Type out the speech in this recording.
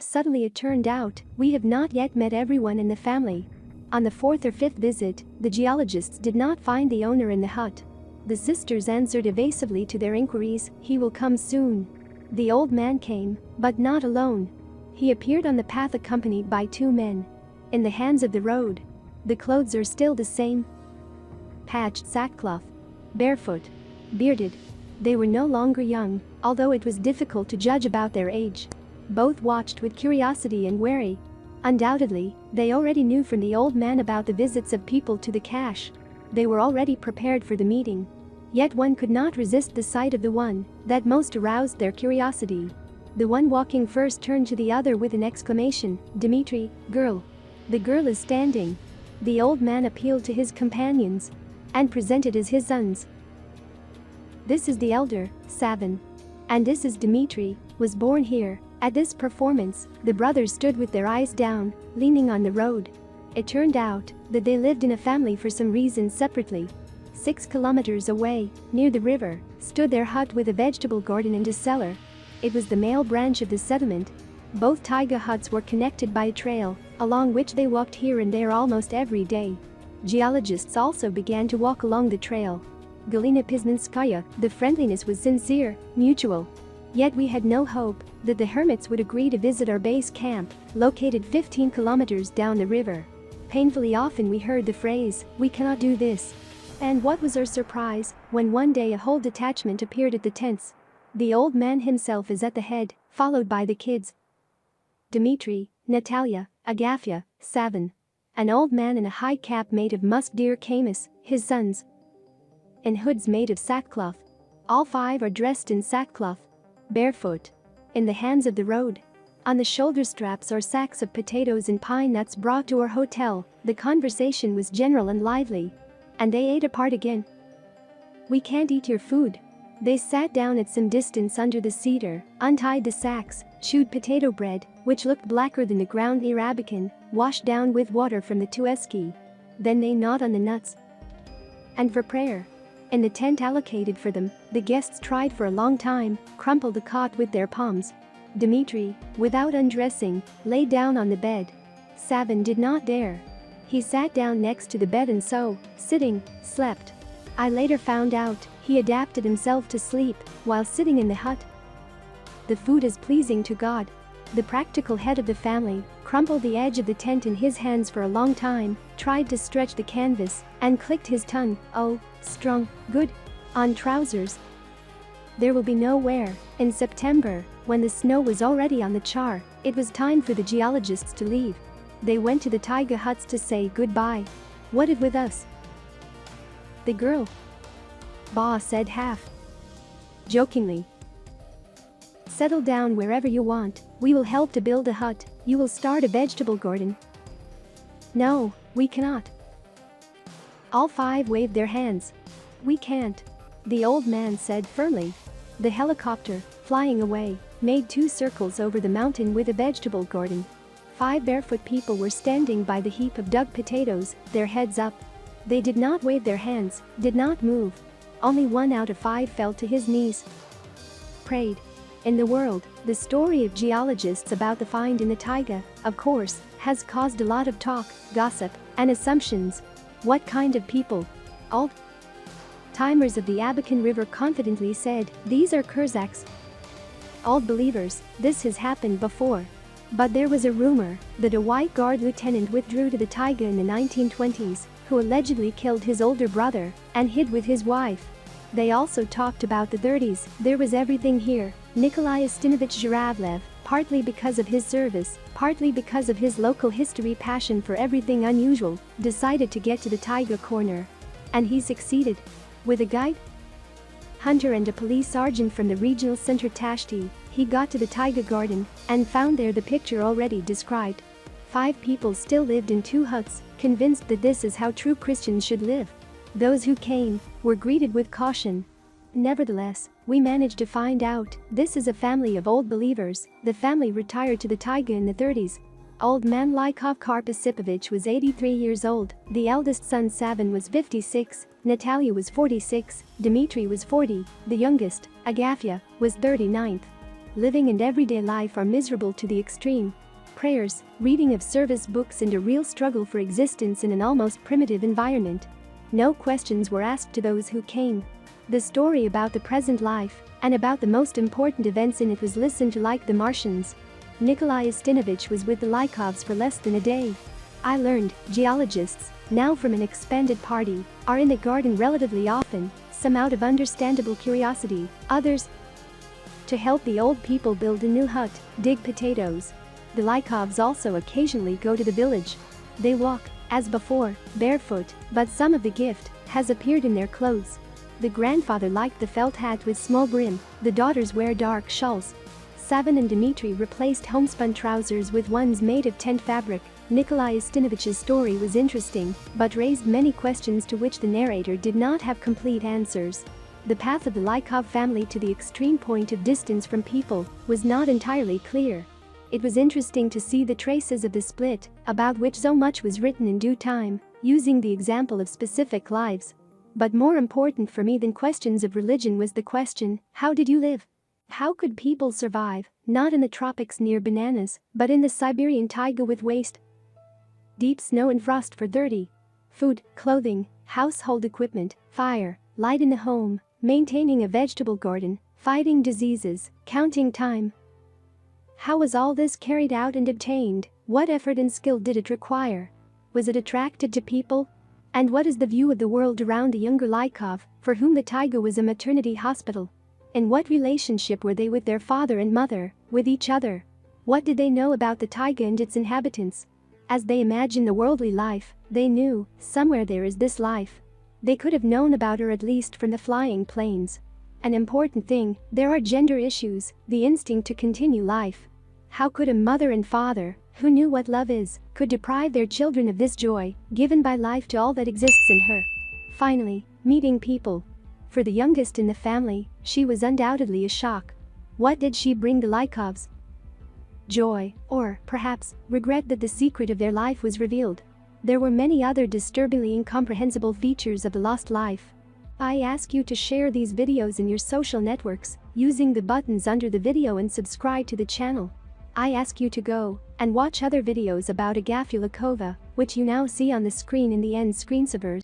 Suddenly it turned out, we have not yet met everyone in the family. On the fourth or fifth visit, the geologists did not find the owner in the hut. The sisters answered evasively to their inquiries, "He will come soon." The old man came, but not alone. He appeared on the path accompanied by two men. In the hands of the road. The clothes are still the same. Patched sackcloth. Barefoot. Bearded. They were no longer young, although it was difficult to judge about their age. Both watched with curiosity and worry. Undoubtedly, they already knew from the old man about the visits of people to the cache. They were already prepared for the meeting. Yet one could not resist the sight of the one that most aroused their curiosity. The one walking first turned to the other with an exclamation, "Dmitri, girl." "The girl is standing." The old man appealed to his companions and presented as his sons. "This is the elder, Savin. And this is Dmitri, was born here." At this performance, the brothers stood with their eyes down, leaning on the road. It turned out that they lived in a family for some reason separately. 6 kilometers away, near the river, stood their hut with a vegetable garden and a cellar. It was the male branch of the settlement. Both taiga huts were connected by a trail, along which they walked here and there almost every day. Geologists also began to walk along the trail. Galina Piznanskaya, the friendliness was sincere, mutual. Yet we had no hope that the Hermits would agree to visit our base camp, located 15 kilometers down the river. Painfully often we heard the phrase, "We cannot do this." And what was our surprise when one day a whole detachment appeared at the tents. The old man himself is at the head, followed by the kids. Dmitri, Natalia, Agafia, Savin. An old man in a high cap made of musk deer camas, his sons. In hoods made of sackcloth. All 5 are dressed in sackcloth. Barefoot. In the hands of the road. On the shoulder straps are sacks of potatoes and pine nuts brought to our hotel. The conversation was general and lively. And they ate apart again. "We can't eat your food." They sat down at some distance under the cedar, untied the sacks, chewed potato bread, which looked blacker than the ground arabican, washed down with water from the tueski. Then they gnawed on the nuts. And for prayer. In the tent allocated for them, the guests tried for a long time, crumpled the cot with their palms. Dmitri, without undressing, lay down on the bed. Savin did not dare. He sat down next to the bed and so, sitting, slept. I later found out he adapted himself to sleep while sitting in the hut. The food is pleasing to God. The practical head of the family crumpled the edge of the tent in his hands for a long time, tried to stretch the canvas, and clicked his tongue, "Oh, strong, good," on trousers. There will be no wear. In September, when the snow was already on the char, it was time for the geologists to leave. They went to the taiga huts to say goodbye. "What if with us?" "The girl," Ba said half jokingly. "Settle down wherever you want, we will help to build a hut, you will start a vegetable garden." "No, we cannot." All 5 waved their hands. "We can't," the old man said firmly. The helicopter, flying away, made 2 circles over the mountain with a vegetable garden. 5 barefoot people were standing by the heap of dug potatoes, their heads up. They did not wave their hands, did not move. Only 1 out of 5 fell to his knees. Prayed. In the world, the story of geologists about the find in the taiga, of course, has caused a lot of talk, gossip, and assumptions. What kind of people? Old timers of the Abakan River confidently said, "These are Kurzaks. Old believers, this has happened before." But there was a rumor that a white guard lieutenant withdrew to the taiga in the 1920s, who allegedly killed his older brother and hid with his wife. They also talked about the 30s. There was everything here. Nikolai Ustinovich Zhuravlev, partly because of his service, partly because of his local history passion for everything unusual, decided to get to the taiga corner. And he succeeded. With a guide, hunter and a police sergeant from the regional center Tashti, he got to the taiga garden and found there the picture already described. 5 people still lived in 2 huts, convinced that this is how true Christians should live. Those who came were greeted with caution. Nevertheless, we managed to find out this is a family of old believers. The family retired to the taiga in the 30s. Old man Lykov Karpasipovich was 83 years old, the eldest son Savin was 56, Natalia was 46, Dmitri was 40, the youngest, Agafia, was 39th. living and everyday life are miserable to the extreme. Prayers, reading of service books and a real struggle for existence in an almost primitive environment. No questions were asked to those who came. The story about the present life and about the most important events in it was listened to like the Martians. Nikolai Ustinovich was with the Lykovs for less than a day. I learned geologists, now from an expanded party, are in the garden relatively often, some out of understandable curiosity, others to help the old people build a new hut, dig potatoes. The Lykovs also occasionally go to the village. They walk, as before, barefoot, but some of the gift has appeared in their clothes. The grandfather liked the felt hat with small brim, the daughters wear dark shawls. Savan and Dmitry replaced homespun trousers with ones made of tent fabric. Nikolai Ustinovich's story was interesting, but raised many questions to which the narrator did not have complete answers. The path of the Lykov family to the extreme point of distance from people was not entirely clear. It was interesting to see the traces of the split, about which so much was written in due time, using the example of specific lives. But more important for me than questions of religion was the question, how did you live? How could people survive, not in the tropics near bananas, but in the Siberian taiga with waste deep snow and frost for 30? Food, clothing, household equipment, fire, light in the home, maintaining a vegetable garden, fighting diseases, counting time. How was all this carried out and obtained? What effort and skill did it require? Was it attracted to people? And what is the view of the world around the younger Lykov, for whom the taiga was a maternity hospital? In what relationship were they with their father and mother, with each other? What did they know about the taiga and its inhabitants? As they imagined the worldly life, they knew, somewhere there is this life. They could have known about her at least from the flying planes. An important thing, there are gender issues, the instinct to continue life. How could a mother and father, who knew what love is, could deprive their children of this joy, given by life to all that exists in her? Finally, meeting people. For the youngest in the family, she was undoubtedly a shock. What did she bring the Lykovs? Joy, or, perhaps, regret that the secret of their life was revealed. There were many other disturbingly incomprehensible features of the lost life. I ask you to share these videos in your social networks, using the buttons under the video and subscribe to the channel. I ask you to go and watch other videos about Agafia Lykova, which you now see on the screen in the end screensavers.